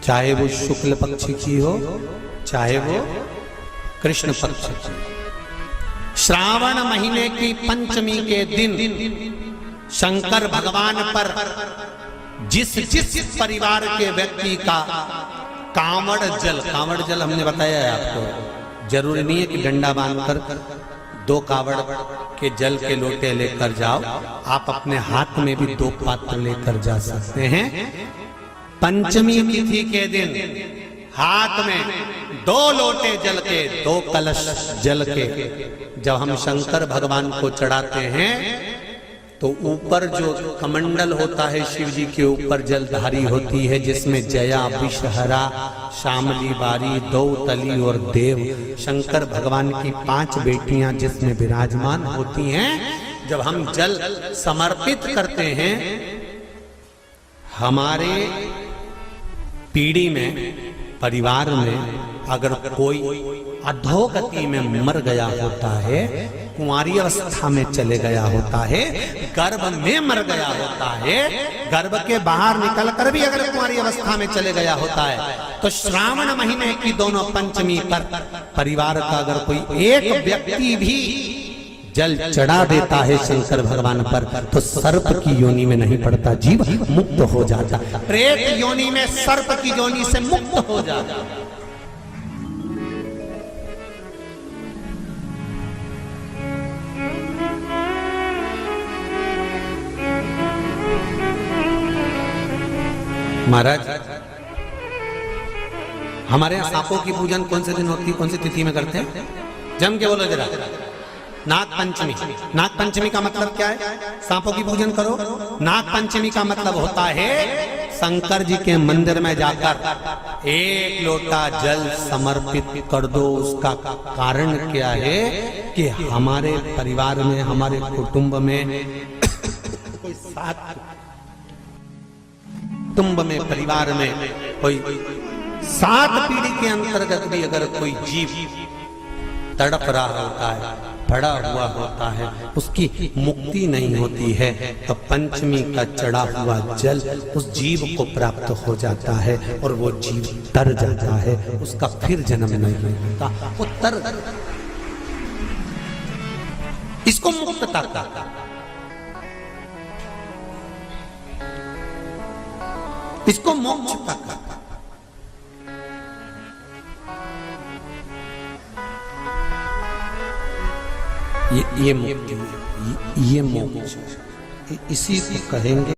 चाहे वो शुक्ल पक्ष की हो चाहे वो कृष्ण पक्ष की। श्रावण महीने की पंचमी के दिन शंकर भगवान पर जिस जिस परिवार के व्यक्ति का कांवड़ जल हमने बताया है आपको, जरूरी नहीं है कि डंडा बांधकर 2 कावड़ के जल के लोटे लेकर जाओ, आप अपने हाथ में भी 2 पात्र लेकर जा सकते हैं। पंचमी तिथि के दिन हाथ में 2 लोटे जल के 2 कलश जल के जब हम शंकर भगवान को चढ़ाते हैं तो ऊपर जो कमंडल होता है शिव जी के ऊपर जलधारी होती है, जिसमें जया, विषहरा, शामली, बारी, दौतली और देव शंकर भगवान की 5 बेटियां जिसमें विराजमान होती हैं। जब हम जल समर्पित करते हैं, हमारे पीढ़ी में परिवार में अगर कोई अधोगति में मर गया होता है, कुंवारी अवस्था में चले गया होता है, गर्भ में मर गया होता है, गर्भ के बाहर निकलकर भी अगर कुंवारी अवस्था में चले गया होता है, तो श्रावण महीने की दोनों पंचमी पर परिवार का अगर कोई एक व्यक्ति भी जल चढ़ा देता है शंकर भगवान पर, तो सर्प की योनि में नहीं पड़ता, जीव मुक्त हो जाता, प्रेत योनि में सर्प की योनि से मुक्त हो जाता। महाराज, हमारे यहाँ सांपों की पूजन कौन से दिन होती है, कौन सी तिथि में करते हैं? जम के बोलो जरा। नाग पंचमी। नाग पंचमी का मतलब क्या है? सांपों की पूजन करो। नाग पंचमी का मतलब होता है शंकर जी के मंदिर में जाकर 1 लोटा जल समर्पित कर दो। उसका कारण क्या है कि हमारे परिवार में, हमारे कुटुंब में कोई 7 कुटुंब में, परिवार में कोई 7 पीढ़ी के अंतर्गत भी अगर कोई जीव तड़प रहा होता है, पड़ा हुआ होता है, उसकी मुक्ति नहीं होती है, तो पंचमी का चढ़ा हुआ जल उस जीव को प्राप्त हो जाता है और वो जीव तर जाता है, उसका फिर जन्म नहीं होता, वो तर। इसको मुक्तता का, इसको मोक्ष का। ये मोक्ष, इसी को कहेंगे